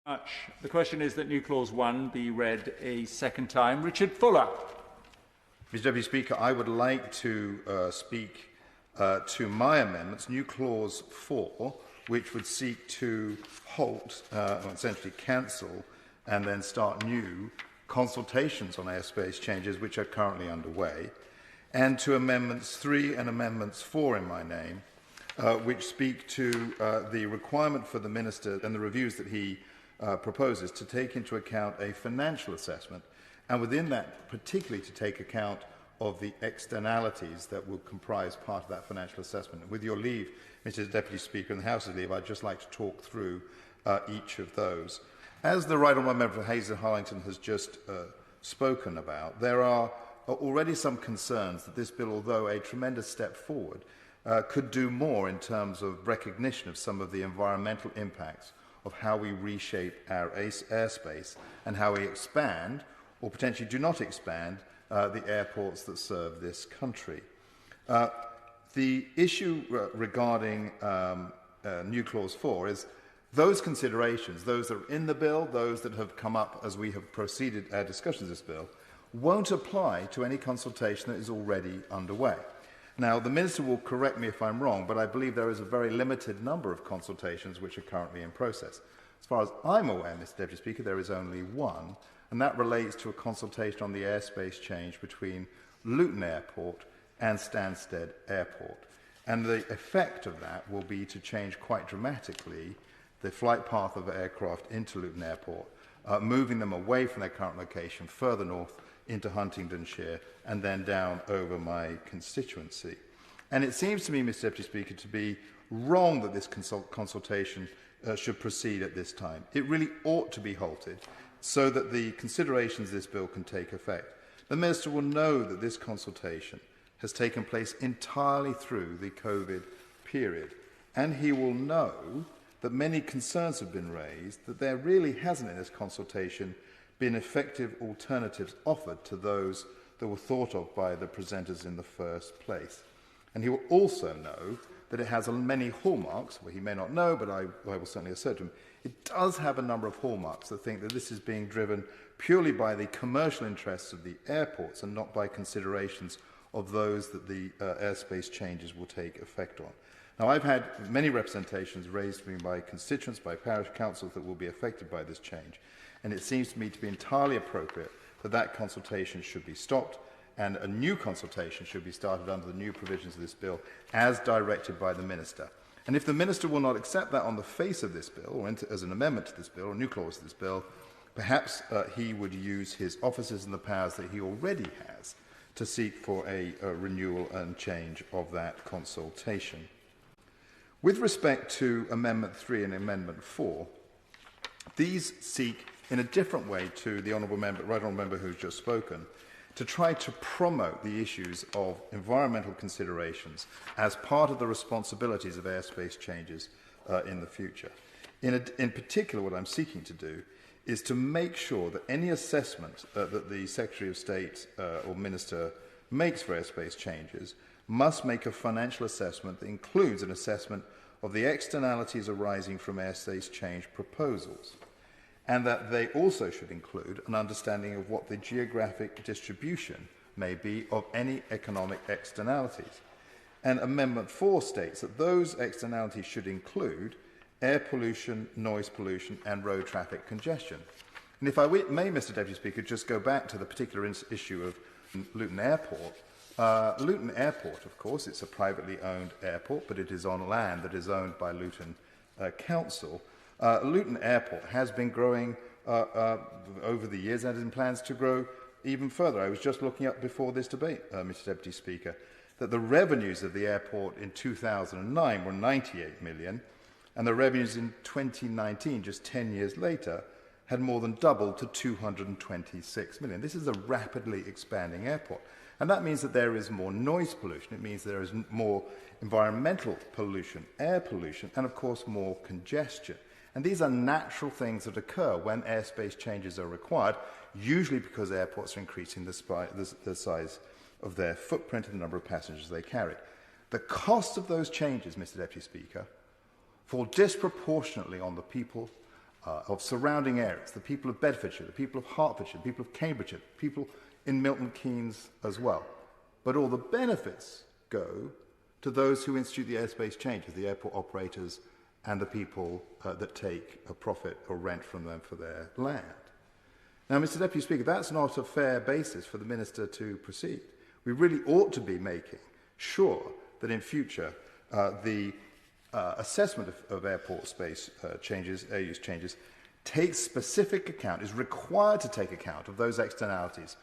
Much. The question is that new clause 1 be read a second time. Richard Fuller. Mr. Deputy Speaker, I would like to speak to my amendments, new clause 4, which would seek to halt, essentially cancel, and then start new consultations on airspace changes which are currently underway, and to amendments 3 and amendments 4 in my name, which speak to the requirement for the Minister and the reviews that he proposes to take into account a financial assessment, and within that particularly to take account of the externalities that will comprise part of that financial assessment. And with your leave, Mr. Deputy Speaker, and the House's leave, I'd just like to talk through each of those. As the Right Honourable Member for Hazel-Harlington has just spoken about, there are already some concerns that this bill, although a tremendous step forward, could do more in terms of recognition of some of the environmental impacts of how we reshape our airspace and how we expand, or potentially do not expand, the airports that serve this country. The issue regarding new clause 4 is those considerations, those that are in the bill, those that have come up as we have proceeded our discussions of this bill, won't apply to any consultation that is already underway. Now, the Minister will correct me if I'm wrong, but I believe there is a very limited number of consultations which are currently in process. As far as I'm aware, Mr. Deputy Speaker, there is only one, and that relates to a consultation on the airspace change between Luton Airport and Stansted Airport. And the effect of that will be to change quite dramatically the flight path of aircraft into Luton Airport, moving them away from their current location further north into Huntingdonshire and then down over my constituency. And it seems to me, Mr. Deputy Speaker, to be wrong that this consultation should proceed at this time. It really ought to be halted so that the considerations of this bill can take effect. The Minister will know that this consultation has taken place entirely through the COVID period, and he will know that many concerns have been raised, that there really hasn't in this consultation been effective alternatives offered to those that were thought of by the presenters in the first place. And he will also know that it has many hallmarks, well, he may not know, but I will certainly assert to him, it does have a number of hallmarks that think that this is being driven purely by the commercial interests of the airports and not by considerations of those that the airspace changes will take effect on. Now, I've had many representations raised to me by constituents, by parish councils that will be affected by this change, and it seems to me to be entirely appropriate that that consultation should be stopped and a new consultation should be started under the new provisions of this bill as directed by the Minister. And if the Minister will not accept that on the face of this bill, or as an amendment to this bill, or a new clause to this bill, perhaps he would use his offices and the powers that he already has to seek for a renewal and change of that consultation. With respect to Amendment 3 and Amendment 4, these seek, in a different way to the Right Honourable Member who has just spoken, to try to promote the issues of environmental considerations as part of the responsibilities of airspace changes in the future. In particular, what I'm seeking to do is to make sure that any assessment that the Secretary of State or Minister makes for airspace changes must make a financial assessment that includes an assessment of the externalities arising from airspace change proposals, and that they also should include an understanding of what the geographic distribution may be of any economic externalities. And Amendment 4 states that those externalities should include air pollution, noise pollution, and road traffic congestion. And if I may, Mr. Deputy Speaker, just go back to the particular issue of Luton Airport. Luton Airport, of course, it's a privately owned airport, but it is on land that is owned by Luton Council. Luton Airport has been growing over the years and has in plans to grow even further. I was just looking up before this debate, Mr. Deputy Speaker, that the revenues of the airport in 2009 were 98 million, and the revenues in 2019, just 10 years later, had more than doubled to 226 million. This is a rapidly expanding airport. And that means that there is more noise pollution. It means there is more environmental pollution, air pollution, and of course more congestion. And these are natural things that occur when airspace changes are required, usually because airports are increasing the size of their footprint and the number of passengers they carry. The cost of those changes, Mr. Deputy Speaker, fall disproportionately on the people of surrounding areas, the people of Bedfordshire, the people of Hertfordshire, the people of Cambridgeshire, people in Milton Keynes as well. But all the benefits go to those who institute the airspace changes, the airport operators and the people that take a profit or rent from them for their land. Now, Mr. Deputy Speaker, that's not a fair basis for the Minister to proceed. We really ought to be making sure that in future the assessment of airport space changes, air use changes, takes specific account, is required to take account of those externalities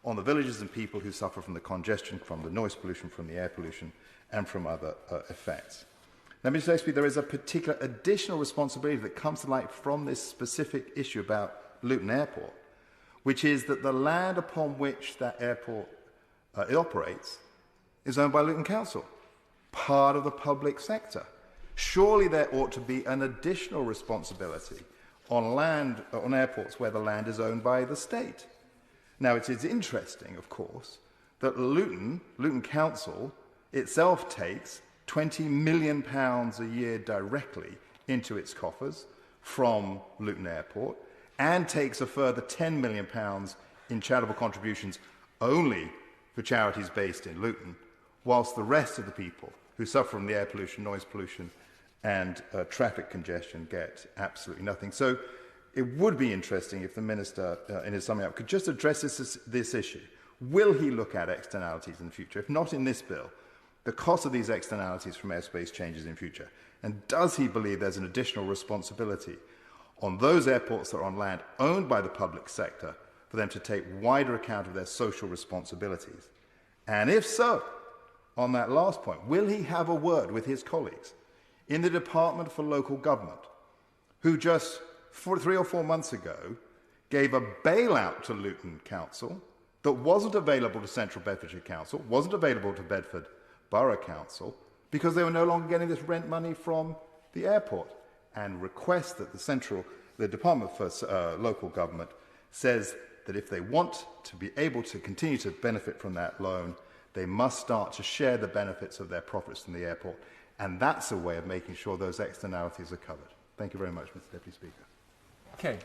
on the villages and people who suffer from the congestion, from the noise pollution, from the air pollution, and from other effects. Now, Mr. Deputy Speaker, there is a particular additional responsibility that comes to light from this specific issue about Luton Airport, which is that the land upon which that airport it operates is owned by Luton Council, part of the public sector. Surely there ought to be an additional responsibility on land, on airports where the land is owned by the state. Now, it is interesting, of course, that Luton Council itself takes £20 million a year directly into its coffers from Luton Airport and takes a further £10 million in charitable contributions only for charities based in Luton, whilst the rest of the people who suffer from the air pollution, noise pollution and traffic congestion get absolutely nothing. So it would be interesting if the Minister, in his summing up, could just address this issue. Will he look at externalities in the future? If not in this bill, the cost of these externalities from airspace changes in future. And does he believe there's an additional responsibility on those airports that are on land owned by the public sector for them to take wider account of their social responsibilities? And if so, on that last point, will he have a word with his colleagues in the Department for Local Government, who just 3 or 4 months ago gave a bailout to Luton Council that wasn't available to Central Bedfordshire Council, wasn't available to Bedford Borough Council, because they were no longer getting this rent money from the airport, and request that the Department for Local Government says that if they want to be able to continue to benefit from that loan, they must start to share the benefits of their profits from the airport. And that's a way of making sure those externalities are covered. Thank you very much, Mr. Deputy Speaker. Okay.